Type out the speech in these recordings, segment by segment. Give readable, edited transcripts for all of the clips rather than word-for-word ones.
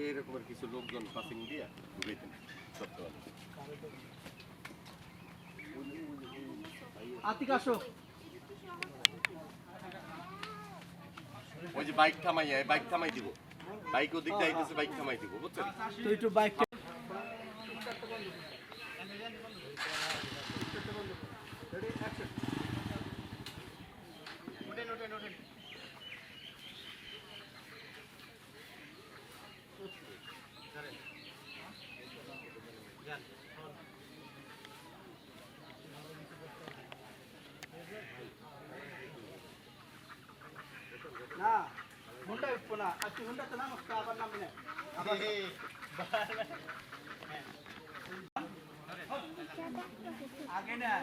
এইরকমের কিছু লোকজন পাসিং দিয়া ঢুকাইতেন সত্যবাদী ওই যে বাইক থামাই দিব বাইক ওদিক দিয়ে আইতেছে বাইক থামাই দিব বুঝছেন তো একটু বাইক না হুন্ডা উঠবো না আর তুই হুন্ডাতে নাম আবার নামবি না আগে না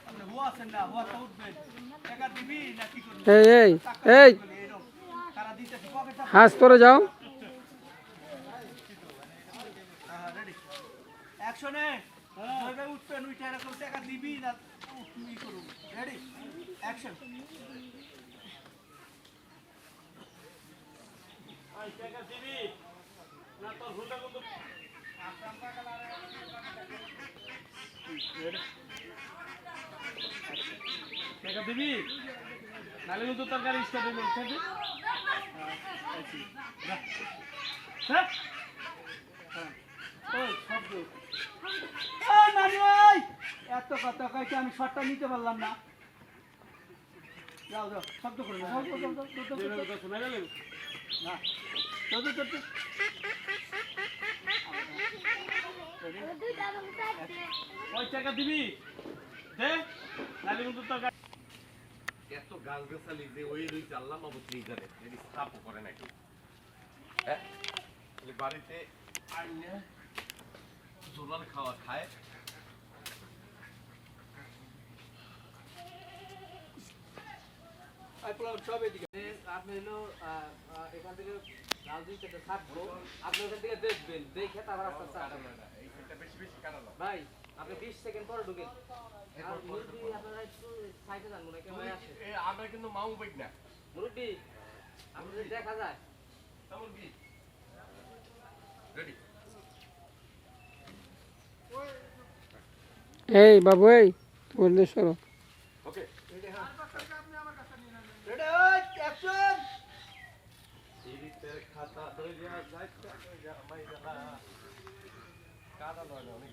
আপনি হুয়া আছেন না হুয়া তো উঠবেন টাকা দিবি না কি করবি এই তারা দিতেছে পকেটটা হাস করে যাও রেডি অ্যাকশনে ওইভাবে উঠবেন উঠে এরকম টাকা দিবি না কি করব রেডি অ্যাকশন আই টাকা দিবি না তোর হুন্ডা কিন্তু টাকা দিবি নালে কিন্তু তোর গাড়ি স্টার্ট হবে ঠিক আছে হ্যাঁ ওই শব্দ এই নানি ওই এত কথা কইতে আমি শটটা নিতে পারলাম না যাও যাও শব্দ করে না শোনা গেল না তো ওই টাকা দিবি দে নালে কিন্তু তোর এত গাছ গাছালি যে ওই রয়েছে আল্লাহ মাবুদ নেই জানে যদি স্থাপও করে নাকি হ্যাঁ বাড়িতে আইনে জোলার খাওয়া খায় সব এদিকে আপনি হলো এখান থেকে রাজনীতিটা থাকবো আপনি ওখান থেকে দেখবেন দেখে তারপর আপনার বেশি বেশি কাটালো ভাই আপনি 20 সেকেন্ড পরে ঢুকেন আর মুরব্বি আপনারা একটু সাইডে যান মনে কেমন আসে আমরা কিন্তু মাউ বাইক না মুরব্বি আপনি দেখা যায় তেমন কি রেডি এই বাবু এই বললে সরো ওকে রেডি হ্যাঁ রেডি ওই অ্যাকশন ইরিতে খাতা দইয়া যাইতা দইয়া মাইরা কাটা লয় অনেক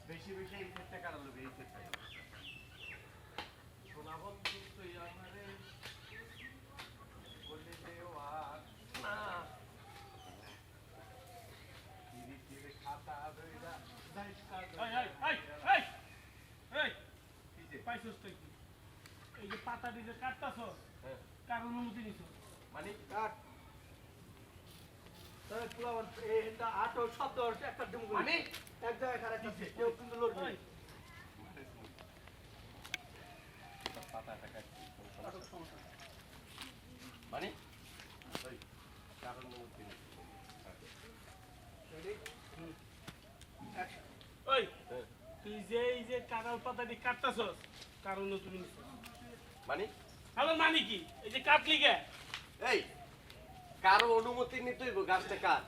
বেশি বেশি এই ক্ষেত্রে কাটা লবে এই ক্ষেত্রে সোনা বন্ধু তুই আমারে বলে দেওয়া না ইরিতে খাতা দইয়া যাইতা এই পাইছস তুই এই যে পাতা দিয়ে কাটতাছো কার অনুমতি নিছো মানে কাট তাহলে পুরো এইটা আটো শব্দ একটা ডুমগুলো মানে এক জায়গায় খারাপ আছে কেউ কিন্তু লড়বে পাতাটা কাটছি মানে ওই কারণ অনুমতি রেডি অ্যাকশন ওই তুই যে এই যে কাঁঠাল পাতাটি কাটতাছস কার অনুমতি নিছো মানে হ্যালো মানে কি এই যে কাটলি কে এই কারো অনুমতি নিতে হইব গাছটা কার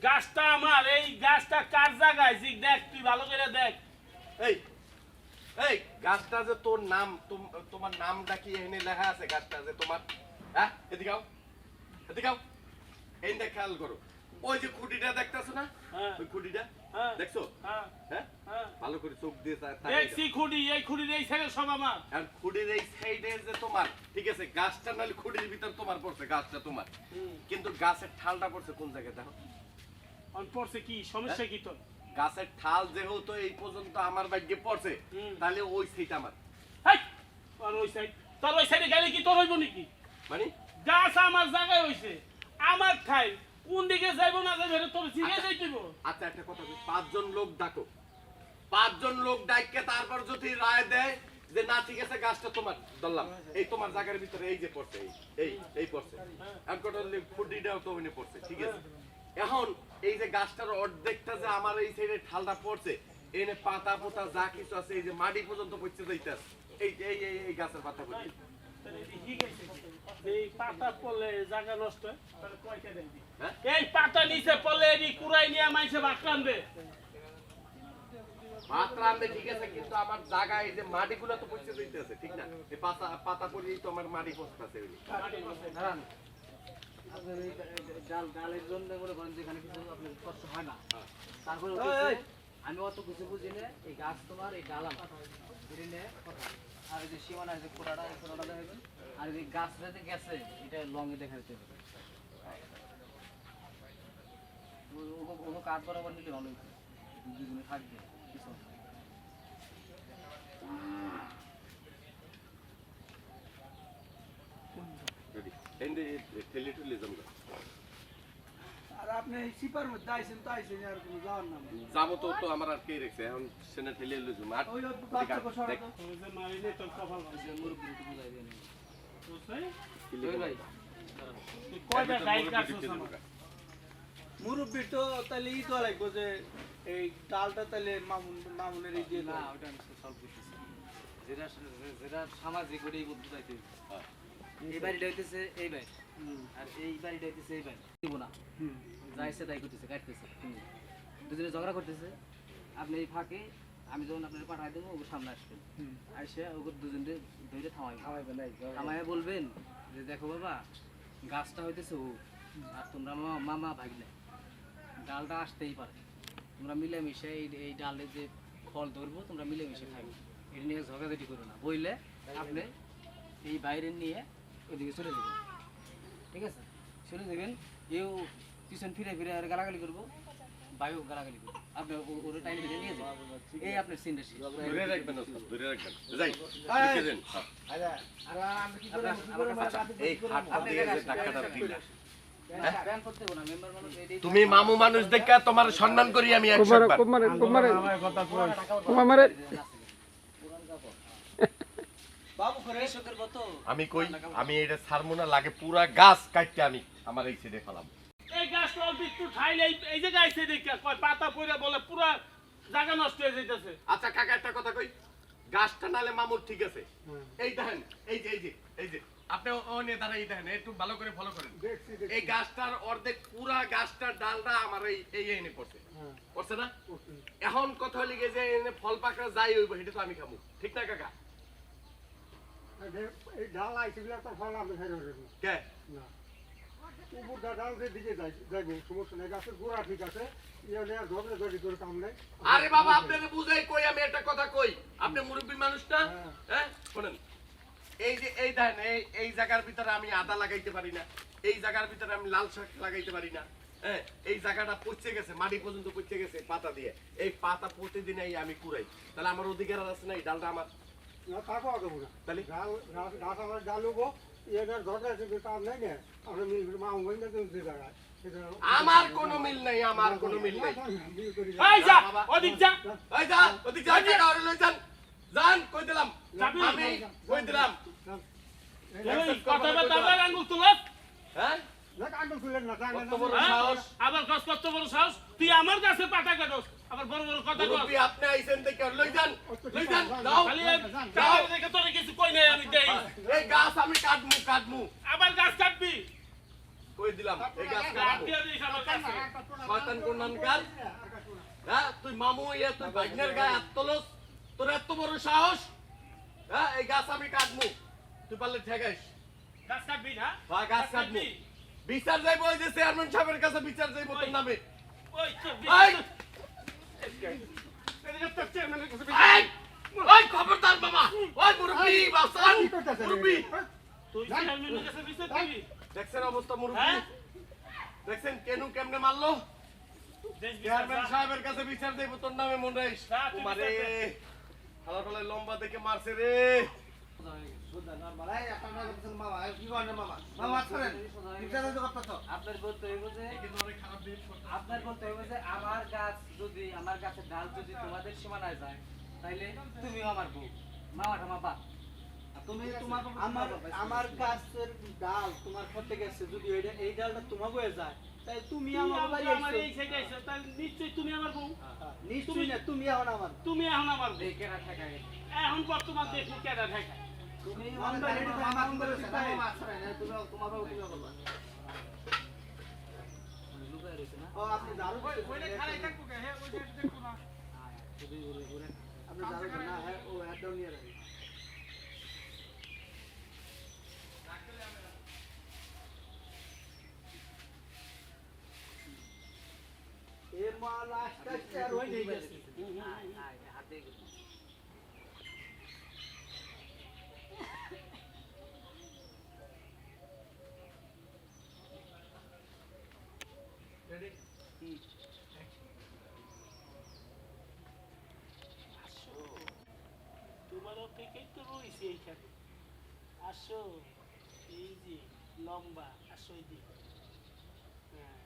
গাছটা আমার এই গাছটা কার জায়গায় জি দেখ তুই ভালো করে দেখ এই এই গাছটা যে তোর নাম তোমার নামটা কি এখানে লেখা আছে গাছটা যে তোমার হ্যাঁ এদিকে আও এইটা খেয়াল করো ওই যে খুঁটিটা দেখতেছো না হ্যাঁ ওই খুঁটিটা হ্যাঁ দেখছো হ্যাঁ হ্যাঁ হ্যাঁ ভালো করে চোখ দিয়ে দেখছি খুঁটি এই খুঁটির এই সাইডে সব আমার আর খুঁটির এই সাইডে যে তোমার ঠিক আছে গাছটা নাহলে খুঁটির ভিতর তোমার পড়ছে গাছটা তোমার কিন্তু গাছের ঠালটা পড়ছে কোন জায়গায় দেখো অন পড়ছে কি সমস্যা কি তোর গাছের ঠাল যেহেতু এই পর্যন্ত আমার ভাগ্যে পড়ছে তাহলে ওই সাইড আমার হাই আর ওই সাইড তোর ওই সাইডে গেলে কি তোর হইব নাকি মানে গাছ আমার জায়গায় হইছে আমার ঠাই কোন দিকে যাইবো না যাইবো এটা তোর জিজ্ঞেস যাইতেইব আচ্ছা একটা কথা বলি 5 জন লোক ডাকো 5 জন লোক ডাককে তারপর যদি রায় দেয় যে না ঠিক আছে গাছটা তোমার ধরলাম এই তোমার জায়গার ভিতরে এই যে পড়ছে এই পড়ছে আর কত খুঁটিটাও তো ওখানে পড়ছে ঠিক আছে এখন এই যে গাছটার অর্ধেকটা যে আমার এই সাইডে ঠালটা পড়ছে এনে পাতা পোতা যা কিছু আছে এই যে মাটি পর্যন্ত পড়ছে যাইতাছে এই এই এই গাছের পাতা পড়ছে ঠিক আছে এই পাতা পড়লে জায়গা নষ্ট হয় তাহলে কয়টা দেন হ্যাঁ? এই পাতা নিচে পড়লে এডি কুড়াই নিয়ে মাইছে ভাত রান্ধবে ভাত রান্ধে ঠিক আছে, কিন্তু আমার জায়গায় এই যে মাটিগুলো তো পচে যাইতেছে, ঠিক না? এই পাতা পাতা পড়েই তো আমার মাটি পচতেছে। দাঁড়ান। আপনার এই ডালের জন্য মনে করেন যেখানে কিছু আপনার কষ্ট হয় না, তারপরে আমি অত কিছু বুঝি না। এই গাছ তোমার, এই ডাল আমার এটা নিয়ে কথা। আর এই যে সীমানা, এই যে কোড়াটা, এই কোড়াটা দেখাবেন। আর এই গাছটা যে গেছে এটা লঙে দেখা দিতে হবে। ওগুলো কাঠ বরাবর নিলে ভালো হতো, দুজনে থাকবে কিছু না। এন্ডে ঠেলে ঠেলে জমা আর আপনি এই সিপার মধ্যে আইছেন তো আইছেন আর কোনো যাওয়ার নাম যাবো তো, তো আমার আর কে রেখেছে এখন, সেনে ঠেলে লইছো মাঠ। ওই বাচ্চা কো সরা দেখ, তো ওই যে মারিলে তোর কপাল ভালো যে মুরব্বি একটু বুঝাই দেন। বুঝছাই ওই ভাই তুই কয়টা গাই কাটছস আমার মুরব্বি তো তাহলে ই তো লাগবো যে এই ডালটা তাহলে মামুনের এই দিয়ে না, দাও ওটা আমি সলভ করতেছি। যেটা যেটা সামাজিক ওটাই বুঝাইতে হবে। হ্যাঁ। এই বাড়িটা হইতেছে এই বাড়ি, হুম আর এই বাড়িটা হইতেছে এই বাড়ি। দিব না, হুম যাইছে তাই করতেছে, কাটতেছে। দুজনে ঝগড়া করতেছে। আপনি এই ফাঁকে আমি যখন আপনার পাঠাই দেবো, ওর সামনে আসবেন। হুম আইসে ওকে দুজনকে ধরে থামাইবেন। খাওয়াইবে নাই থামাইয়া বলবেন যে দেখো বাবা, গাছটা হইতেছে ও, আর তোমরা মামা ভাগলে, ডালটা আসতেই পারে। তোমরা মিলেমিশে এই ডালে যে ফল ধরবো, তোমরা মিলেমিশে খাবে। এটা নিয়ে ঝগড়াঝাটি করো না, বইলে আপনি এই বাইরে নিয়ে ওইদিকে চলে যাবেন। ঠিক আছে, চলে যাবেন। এও পিছন ফিরে ফিরে আর গালাগালি করবো, বাইও গালাগালি করবো। আপনি ওরা টাইম ফিরে নিয়ে যাবেন। এই আপনার সিনটা শেষ। ধরে রাখবেন ওস্তাদ, ধরে রাখবেন। যাই, লিখে দেন। হ্যাঁ। এই খাটটা দিয়ে যে টাকাটা দিলা, ব্যান করতে হবে না, মেম্বার মানুষ এই তুমি মামু মানুষ দেখা তোমার সম্মান করি আমি 100 বার। কুমারে কুমারে বাবু করে কৃষকের মতো আমি কই, আমি এটা ছাড়বো না, লাগে পুরা গাছ কাটতে আমি আমার এই ছেড়ে ফেলাম। এই গাছটা অল্প একটু খাইলে এই যে গাইছে দেখে কয় পাতা পড়ে বলে পুরা জায়গা নষ্ট হয়ে যাইতেছে আচ্ছা কাকা একটা কথা কই, গাছটা নালে মামুর ঠিক আছে, এই দেখেন, এই যে এই যে এই যে আপনি ও নিয়ে দাঁড়াই দেখেন, একটু ভালো করে ফলো করেন। এই গাছটার অর্ধেক পুরা গাছটার ডালটা আমার এই এনে পড়ছে, পড়ছে না? এখন কথা হলি গিয়ে যে এনে ফল পাকড়া যাই হইব, সেটা তো আমি খাবো, ঠিক না কাকা? এই ডাল আইসিগুলো তো ফল আপনি খাই ধরবেন কে না। উপর ডাল যে দিকে যাইব সমস্যা নেই, গাছের গোড়া ঠিক আছে, ইয়ে নিয়ে ধরলে ধরি করে কাম নেই। আরে বাবা আপনাকে বুঝাই কই, আমি একটা কথা কই, আপনি মুরব্বী মানুষ না, হ্যাঁ শুনেন, এই যে এই দেখেন এই জায়গার ভিতরে আমি আদা লাগাইতে পারি না, এই জায়গার ভিতরে আমি লাল শাক লাগাইতে পারি না, হ্যাঁ এই জায়গাটা পচে গেছে, মাটি পর্যন্ত পচে গেছে পাতা দিয়ে, এই পাতা প্রতিদিন এই আমি কুড়াই, তাহলে আমার অধিকার আছে না এই ডালটা আমার? না তা পাওয়া যাবো না, তাহলে ডাল গাছ আমার ডাল হবো, ইয়ে ধরলে কাম নেই না, আমরা মা হবেন না যে জায়গায় আমার কোনো মিল নাই, আমার কোনো মিল নাই। এই যা ওদিক যা এই যা ওদিক যা, টাকা ওরে লই যান, যান কই দিলাম, যাবি? আমি কই দিলাম, এই কথাটা দাবার আঙ্গুল তুলস হ্যাঁ না কাগজ খুলেন না, কত বড় সাহস, আবার কষ্ট কত বড় সাহস, তুই আমার কাছে পাতা কাটস আবার বড় বড় কথা কস মুরব্বি আপনি আইছেন দেখে লই যান, যাও, খালি যাও দেখে তোরে কিছু কই নাই আমি দেই এই গাছ আমি কাটমু আবার গাছ কাটবি কই দিলাম, এই গাছ গাছ কাটমু। দিয়ে দিস আমার কাছে শয়তান কোন নামকার, হ্যাঁ তুই মামু ইয়া তুই ভাগ্নের গায়ে হাত তোলস, তোর এত বড় সাহস, হ্যাঁ এই গাছ আমি কাটমু, তুই পারলে ঠেকাইস, গাছ কাটবি না হ্যাঁ গাছ কাটমু, বিচার যাইবো ওই যে চেয়ারম্যান সাহেবের কাছে বিচার যাইবো তোর নামে। ওই তো এই! এদিকে তো চেয়ারম্যানের কাছে এই! ওই খবরদার বাবা, ওই মুরব্বি বাসান, মুরব্বি তুই চেয়ারম্যানের কাছে বিচার দিবি দেখছেন অবস্থা মুরব্বি, হ্যাঁ দেখছেন কেনু কেমনে মারলো, দেশ বিচার চেয়ারম্যান যা। সাহেবের কাছে বিচার দেব তোর নামে মনে রাখিস, যা, তুই মারে বিচার দে। হালা টালা লম্বা দেখে মারছে রে, আপনার বলতে হইব যে আমার গাছ যদি আমার গাছের ডাল যদি তোমাদের সীমানায় যায়, তাইলে তুমিও আমার বউ, মামা ঠামা বাপ। আর তুমি তোমার আমার গাছের ডাল তোমার খেতে গেছে, যদি এই ডালটা তোমার বয়ে যায় তাই তুমি আমার বাড়ি আমার এই সাইডে আইছো, তাই নিশ্চয়ই তুমি আমার বউ, নিশ্চয়ই না তুমি এখন আমার বউ। কেনা ঠেকা গেছে। এখন বর্তমান দেখি কেডা ঠেকা তুমি মামুন ভাই রেডি থাকেন, মামুন ভাই তুমি তোমার বাবু তুমি বলবা লুকায় রয়েছে না ও আপনি দারু আপনি দারু না হ্যাঁ ও একদম নিয়ে রাখেন এ মাল আস্তে আস্তে আর ওই নেই গেছে হাত দিয়ে তোমার অপেক্ষাই তো রয়েছে এইখানে আসো এই যে লম্বা আসো এই যে হ্যাঁ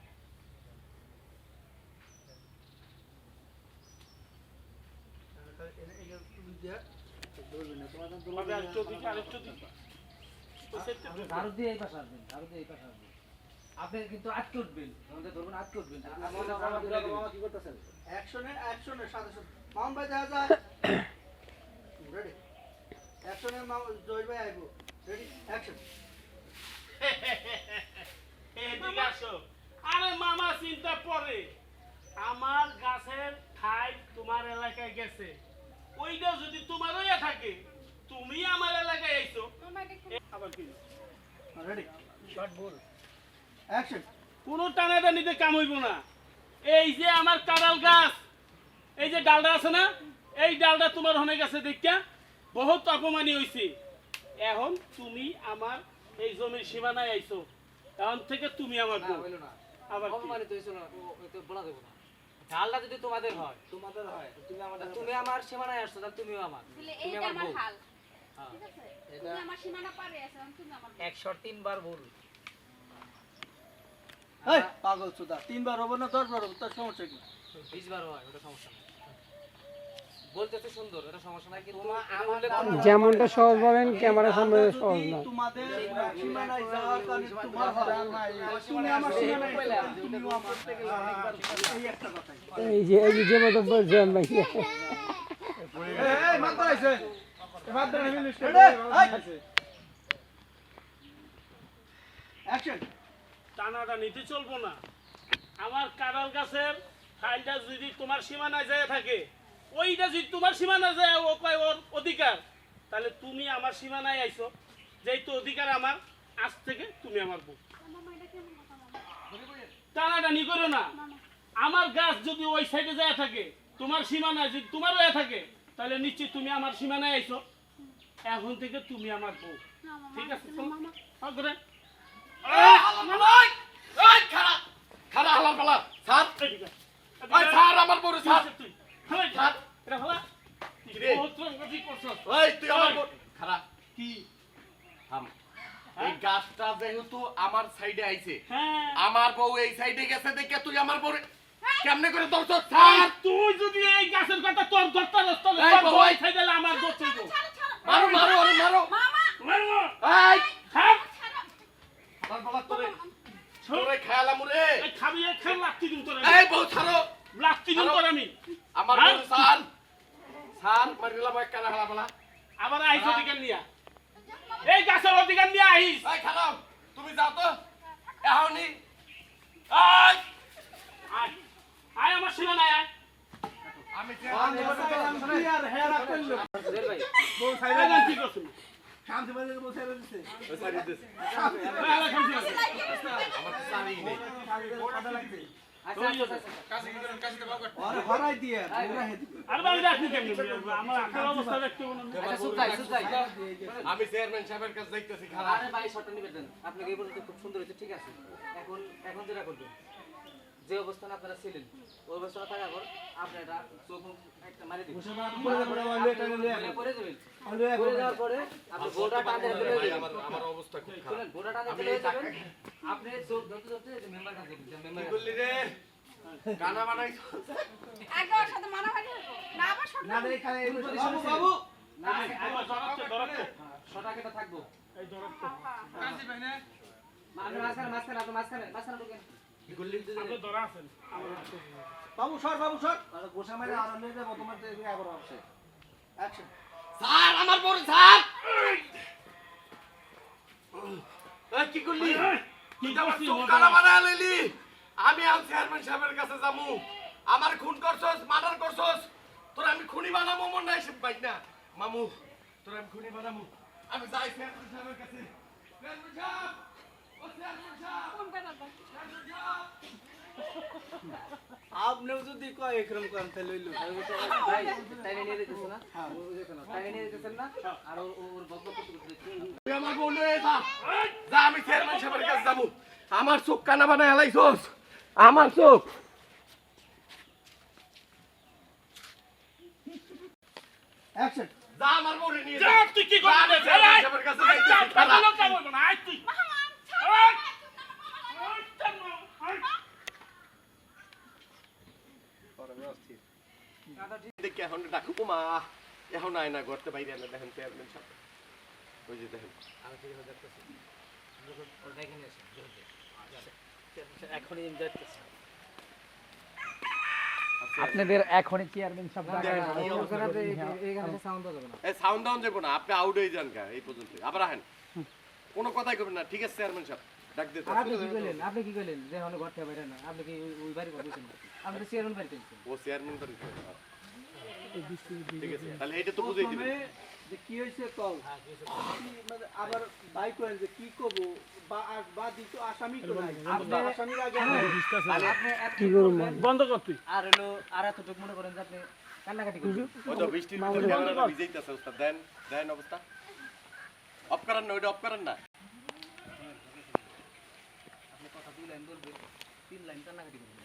তোমাকে আরেকটু দিকে আরেকটু দিকে ঝাড়ু দিয়ে এই পাশে আসবেন ঝাড়ু দিয়ে এই পাশে আসবেন আপনি কিন্তু আটকে উঠবেন আমাদের ধরবেন আটকে উঠবেন কি করতেছেন অ্যাকশনের সাথে সাথে মামুন ভাই দেখা যায় রেডি অ্যাকশনে জয় ভাই আইবো রেডি অ্যাকশন এদিকে আসো আরে মামা চিন্তা পরে আমার গাছের ঠাই তোমার এলাকায় গেছে ওইটা যদি তোমার হইয়া থাকে তুমি আমার এলাকায় আইছো আবার কি রেডি শর্ট বল অ্যাকশন কোনো টানাটানিতে কাম হইব না এই যে আমার কাঁড়াল গাছ এই যে ডালটা আছে না এই ডালটা তোমার হনে গেছে দেখিয়া বহুত অপমানি হইছে এখন তুমি আমার এই জমির সীমানায় আইছো এখন থেকে তুমি আমার বউ। হইলো না আবার কি? অপমানিত হইছো না ও তো বলা দেবো না ঢালটা যদি তোমাদের হয় তোমাদের হয় তুমি আমাদের তুমি আমার সীমানায় আসছো তাহলে তুমিও আমার তাহলে তুমি এইটা আমার আমার বউ হাল হ্যাঁ ঠিক আছে তুমি আমার সীমানা পারে আছো তুমি আমার বউ। 103 বার ভুল এই পাগল সুদা তিনবার হবে না 10 বার হবে তার সমস্যা কি 20 বার হয় ওটা সমস্যা নাই বলতে তো সুন্দর এটা সমস্যা নাই কিন্তু তোমার এটা আমার উল্লেখ দাদা- করো না। যেমনটা সহজ বলেন ক্যামেরার সামনে সহজ না তোমাদের সীমানায় যাওয়ার কারণে তোমার হয় তুমি আমার সীমানায় তুমিও আমার এই একটা কথাই এই যে মতো বলছেন ভাই এই মাত বাড়াইছে মাত বাড়াইছে অ্যাকশন টানাটা নিতে চলবো না আমার কাঁড়াল গাছের ফাইলটা যদি তোমার সীমানায় যায় থাকে ওইটা যদি তোমার সীমানায় যায় ও কয় ওর অধিকার তাহলে তুমি আমার সীমানায় আইছো যেহেতু অধিকার আমার আজ থেকে তুমি আমার বউ মামা এটা কেমন কথা মামা টানাটানি করো না আমার গাছ যদি ওই সাইডে যায় থাকে তোমার সীমানায় যদি তোমার হয়ে থাকে তাহলে নিশ্চয়ই তুমি আমার সীমানায় আইছো এখন থেকে তুমি আমার বউ না মামা ঠিক আছে তাহলে মামা করে খারাপ খারাপ হালার পালা স্যার এদিকে ওই স্যার আমার বড় স্যার তুই হালাই স্যার এটা হালা কিরে? বহুত রঙ্গি করছস ওই তুই আমার বড় খারাপ কি থাম এই গাছটা যেহেতু আমার সাইডে আইছে হ্যাঁ আমার বউ এই সাইডে গেছে দেখে তুই আমার বউ কেমনে করে ধরছস স্যার তুই যদি এই গাছের কথা তোর ধরতে রাস্তা এই তোর বাবা, বই এই- খাই দিলে আমার দোষ হইব মারো মারো আরে মারো মামা মারো এই খাপ আমার বাবা তোরে তোরে খেয়ালাম রে এই খাবি এক খান লাত্তি দিন তোর এই বউ ছাড়ো লাত্তি দিন তোর আমি আমার হ্যাঁ? বউ স্যার স্যার মারিলাম এক কানা হালা পালা আবার আইস অধিকার নিয়া এই গাছের অধিকার নিয়ে আইস এই খারাপ তুমি যাও তো এখনই এই আয় আয় আমার সীমানায় আয় আমি যে আর হেরা করলো সুধীর ভাই বউ এই সাইরা গান কি করছিস শান্তি বাজে বউ সাইরা দিছে এই আলা খান আমার সারি নেই আচ্ছা আচ্ছা আরে হরাই দিয়ে ওরা হেদি আর বাড়ি রাখনি কেমনে আমার আকার অবস্থা দেখতে মনে হয় আচ্ছা সুধাই আমি চেয়ারম্যান সাহেবের কাছে যাইতেছি খারাপ আরে ভাই শটটা নিবেন দেন আপনাকে এই পর্যন্ত খুব সুন্দর হয়েছে ঠিক আছে এখন এখন যেটা করবেন যে অবস্থানে আপনারা ছিলেন ওই অবস্থানে থাকার পর আপনি এটা চোখ মুখ একটা মারি দিবেন করে দেবেন করে দেওয়ার পরে আপনি গোটা টান দিয়ে ফেলে ভাই, দেবেন আমার অবস্থা খুব খারাপ শুনেন গোটা টান দিয়ে ফেলে দেবেন আপনি চোখ ধরতে ধরতে মেম্বার কাছে দিবেন কি মেম্বার করলি রে গানা বানাইছ আগে ওর সাথে মারামারি হইবো না আবার শর্ট না রে এখানে বাবু বাবু না আমার ধরতে ধরতে শটাকেটা থাকবো এই ধরতে আপনি মাঝখানে আপনি মাঝখানে ঢুকেন কি করলি আপনি ধরা আছেন বাবু সর আরে গোসা মাইরা আর লয়ে যাব তোমার তো এগুলো আবার আছে অ্যাকশন স্যার আমার বড় স্যার এই কি করলি কি তুই আমার করছিস চোখ বাবা? কানা বানায় লইলি আমি আম চেয়ারম্যান সাহেবের কাছে যামু আমার খুন করছস মার্ডার করছস তোর আমি খুনি বানাবো মন নাই সব বাইক না মামু তোর আমি খুনি বানাবো আমি যাই চেয়ারম্যান সাহেবের কাছে চেয়ারম্যান সাহেব ও চেয়ারম্যান সাহেব কোন বেড়াটা? চেয়ারম্যান সাহেব আপনিও যদি কয় একরম করেন তাহলে লইলো ভাই টাইনে নিয়ে যেতেছে না ওই দেখো না টাইনে নিয়ে যেতেছেন না আর ওর বকবক করতে করতে তুই আমার বউ লয়ে যা যা আমি চেয়ারম্যান সাহেবের কাছে যাবো আমার চোখ কানা বানায় হেলাইছস আমার চোখ অ্যাকশন যা আমার বউরে নিয়ে যা, তুই কি করবি? যা, আমি চেয়ারম্যান সাহেবের কাছে যাইতেছি, খালা। দেখি এখন ডাকু মা এখন আয় না করতে বাইরে না দেখেন চেয়ারম্যান সাহেব ওই যে দেখেন আমি ঠিক আছে দেখতেছি ওর দেখে নিয়ে এখনই যাইতেছি আপনাদের এখনই চেয়ারম্যান সাহেব এখানে সাউন্ড হবে না এই সাউন্ড ডাউন যাবো না আপনি আউট হয়ে যান কা এই পর্যন্ত আবার আহেন কোনো কথাই করবেন না ঠিক আছে চেয়ারম্যান সাহেব ডাক দিতে আর আপনি কি কইলেন যে হলো ঘর থেকে বাইরে না আপনি কি ওই বাড়ি করবেন আপনি তো চেয়ারম্যান বাড়ি করছেন ও চেয়ারম্যান তো ঠিক আছে তাহলে এটা তো বুঝাই দিবেন যে কি হয়েছে কল মানে আবার ভাই করেন যে কি কব বা দিত আসামি তো নাই আপনি আসামির আগে আপনি কি করুন বন্ধ কর তুই আর হলো আর এতটুকু মনে করেন যে আপনি কান্নাকাটি করছেন ওই তো বৃষ্টির ভিতরে ক্যামেরাটা ভিজাইতেছে ওস্তাদ দেন দেন অবস্থা অফ করেন না ওইটা অফ করেন না আপনি কথা 2 লাইন বলবেন 3 লাইন কান্নাকাটি করবেন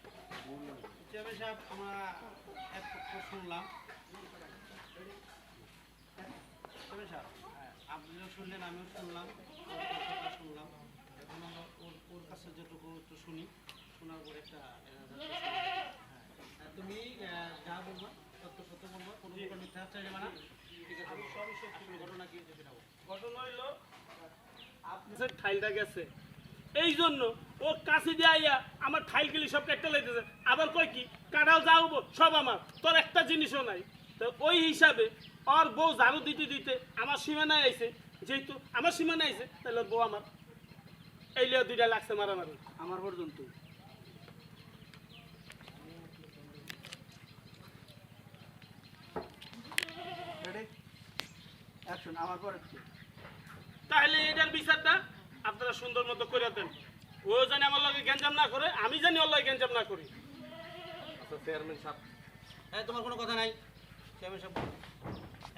চেয়ারম্যান সাহেব আমরা এক পক্ষ শুনলাম চেয়ারম্যান সাহেব আপনিও শুনলেন আমিও শুনলাম শুনলাম এখন আমরা ওর কাছে যেটুকু একটু শুনি শোনার পরে একটা তুমি যা বলবা সত্য সত্য বলবা কোনো প্রকার মিথ্যা চাইবে না ঠিক আছে আমি সবই সত্য ঘটনা কি হয়েছে সেটা বলবো। ঘটনা হইলো আপনার ঠাইলটা গেছে এই জন্য ও কাছে দিয়ে আইয়া আমার ঠাইল গেলি সব কেটে লাইতেছে আবার কয় কি কাঁড়াও যাবো সব আমার তোর একটা জিনিসও নাই তো ওই হিসাবে ওর বউ ঝাড়ু দিতে দিতে আমার সীমানায় আইছে যেহেতু আমার সীমানায় আইছে তাহলে ওর বউ আমার এই লিয়ে 2টা লাগছে মারামারি আমার পর্যন্ত অ্যাকশন আমার পরে তাহলে এটার বিচারটা আপনারা সুন্দর মতো করে দেন ও জানি আমার লগে গ্যাঞ্জাম না করে আমি জানি ওর লগে গ্যাঞ্জাম না করি আচ্ছা চেয়ারম্যান সাহেব হ্যাঁ তোমার কোনো কথা নাই চেয়ারম্যান সাহেব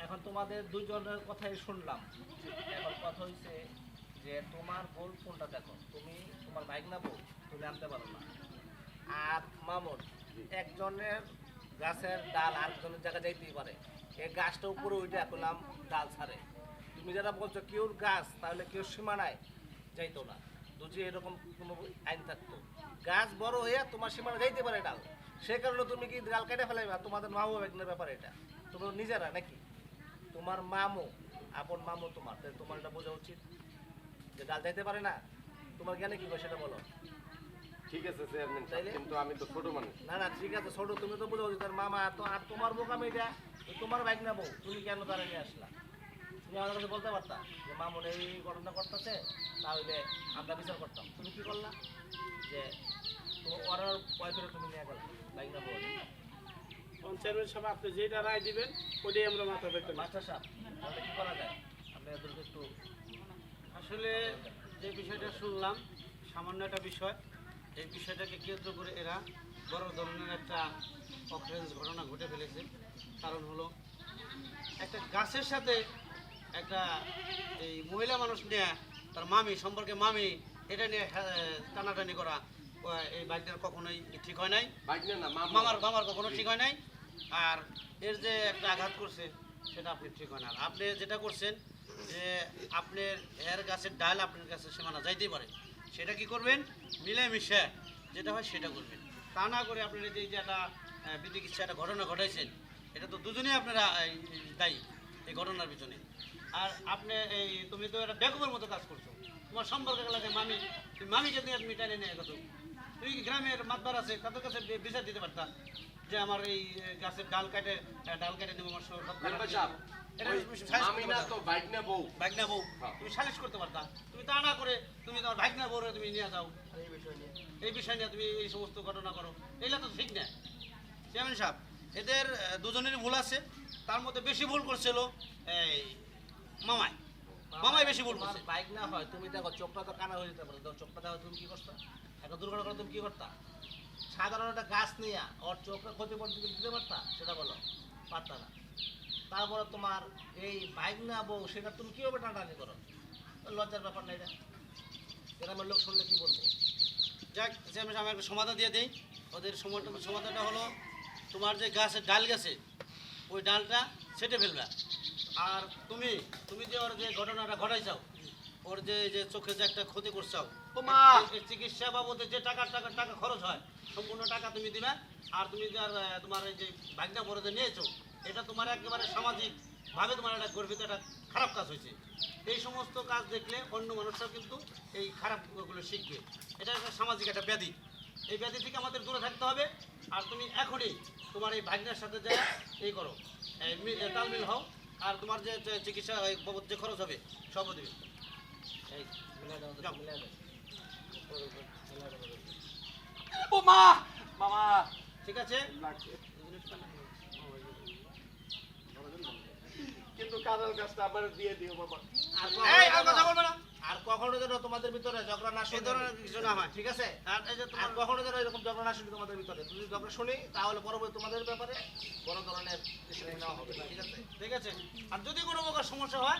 এখন তোমাদের দুইজনের কথাই শুনলাম এখন কথা হইছে যে তোমার গোল কোনটা দেখো তুমি তোমার বাইক না বউ তুমি আনতে পারো না আর মামুন একজনের গাছের ডাল আরেকজনের জায়গায় যাইতেই পারে এই গাছটা উপরে উঠে করলাম ডাল ছাড়ে তুমি যারা বলছো কেউর গাছ তাহলে কেউ সীমানায় যাইতো না যদি এরকম কোনো আইন থাকতো গাছ বড় হয়ে তোমার সীমানা যাইতে পারে ডাল সে কারণে তুমি কি ডাল কেটে ফেলাইবা তোমাদের মামু একজনের ব্যাপার এটা তোমরা নিজেরা নাকি তোমার মামু আপন মামু তোমার তাই তোমার এটা বোঝা উচিত যে ডাল যাইতে পারে না তোমার জ্ঞানে কি হয় সেটা বলো ঠিক আছে চেয়ারম্যান সাহেব তাইলে? কিন্তু আমি তো ছোট মানুষ না না ঠিক আছে ছোট তুমি তো বোঝা উচিত আর মামা তো আর তোমার বোকাম এটা তোমার বাইক না বউ তুমি কেন তারা নিয়ে আসলা তুমি আমার কাছে বলতে পারতা যে মামুন এই ঘটনা করতেছে তাহলে আমরা বিচার করতাম তুমি কি করলা যে ওর ওয়াইফের তুমি নিয়ে গেল বাইক না বউ চেয়ারম্যান সাহেব আপনি যেটা রায় দিবেন ওটাই আমরা মাথা পেতে মাস্টার সাহেব তাহলে কি করা যায় আপনি এদেরকে একটু আসলে যে বিষয়টা শুনলাম সামান্য একটা বিষয় এই বিষয়টাকে কেন্দ্র করে এরা বড় ধরনের একটা অফেন্স ঘটনা ঘটে ফেলেছে কারণ হলো একটা গাছের সাথে একটা এই মহিলা মানুষ নিয়ে তার মামি সম্পর্কে মামি এটা নিয়ে টানাটানি করা এই বাইকটার কখনোই ঠিক হয় নাই। ভাগ্নে না মামার কখনো ঠিক হয় নাই। আর এর যে একটা আঘাত করছে সেটা আপনি ঠিক হয় না। আপনি যেটা করছেন যে আপনার এর গাছের ডাল আপনার কাছে সীমানা যাইতেই পারে, সেটা কি করবেন মিলেমিশে যেটা হয় সেটা করবেন। তা না করে আপনার এই যে একটা বিধিকিচ্ছা একটা ঘটনা ঘটাইছেন, এটা তো দুজনেই আপনারা দায়ী এই ঘটনার পিছনে। আর আপনি এই তুমি তো একটা বেকুবের মতো কাজ করছো। তোমার সম্পর্ক এলাকায় মামি, তুমি মামিকে দিয়ে তুমি টাইনে নিয়ে গেছো। তুই গ্রামের মাতবার আছে তাদের কাছে বিচার দিতে পারতাম যে আমার এই গাছের ডাল কাটে নেবো আমার সব কাটা মেম্বার সাহেব, এটা ওই তুমি সালিশ মামি করতে না পারতা। তো ভাগ্নে বউ। ভাগনা বউ হ্যাঁ। তুমি সালিশ করতে পারতা। তুমি তা না করে তুমি তোমার ভাগনা বউরে তুমি নিয়ে যাও এই বিষয় নিয়ে তুমি এই সমস্ত ঘটনা করো, এইটা তো ঠিক না। চেয়ারম্যান সাহেব, এদের দুজনেরই ভুল আছে। তার মধ্যে বেশি ভুল করছিল এই মামাই বেশি ভুল করছে। বাইক না হয় তুমি দেখো চোখটা তো কানা হয়ে যেতে পারে, চোখটা দেখো তুমি কি করতা, একটা দুর্ঘটনা করে তুমি কি করতা? সাধারণ একটা গাছ নিয়ে ওর চোখটা ক্ষতিপূরণ তুমি দিতে পারতা? সেটা বলো, পারতা না। তারপরে তোমার এই বাইক না বউ সেটা তুমি কীভাবে টানাটানি করো? লজ্জার ব্যাপার না এটা? গ্রামের লোক শুনলে কি বলবো? যাক চেয়ারম্যান সাহেব, আমি একটা সমাধান দিয়ে দিই। ওদের সমাধানটা হলো তোমার যে গাছের ডাল গেছে ওই ডালটা ছেটে ফেলবে। আর তুমি যে ওর যে ঘটনাটা ঘটাইছাও, ওর যে চোখে যে একটা ক্ষতি করছাও, এর চিকিৎসা বাবদে যে টাকা খরচ হয় সম্পূর্ণ টাকা তুমি দিবে। আর তুমি যে তোমার এই যে ভাগনা বড় যে নিয়েছো, এটা তোমার একেবারে সামাজিকভাবে তোমার একটা গর্বিত একটা খারাপ কাজ হয়েছে। এই সমস্ত কাজ দেখলে অন্য মানুষরাও কিন্তু এই খারাপগুলো শিখবে। এটা একটা সামাজিক একটা ব্যাধি। এই ব্যাধি থেকে আমাদের দূরে থাকতে হবে। আর তুমি এখনই তোমার এই ভাগনার সাথে যা এই করো, তালমিল হও। আর তোমার যে চিকিৎসা বাবদ যে খরচ হবে সবও দেবে। এই মিলাই দাও, যাও। মিলাই দাও। ও মা মামা ঠিক আছে? কিন্তু কাদাল গাছটা আবার দিয়ে দিও মামা। এই, আর কথা বলবে না। আর কখনো যেন তোমাদের ভিতরে ঝগড়া না এই শুনে, ধরনের কিছু না হয়। ঠিক আছে? আর এই যে আর তোমার কখনো যেন এরকম ঝগড়া না শুনি তোমাদের ভিতরে। যদি ঝগড়া শুনি তাহলে পরবর্তী তোমাদের ব্যাপারে বড় ধরনের ডিসিশন নেওয়া হবে, ঠিক আছে? ঠিক আছে। আর যদি কোনো প্রকার সমস্যা হয়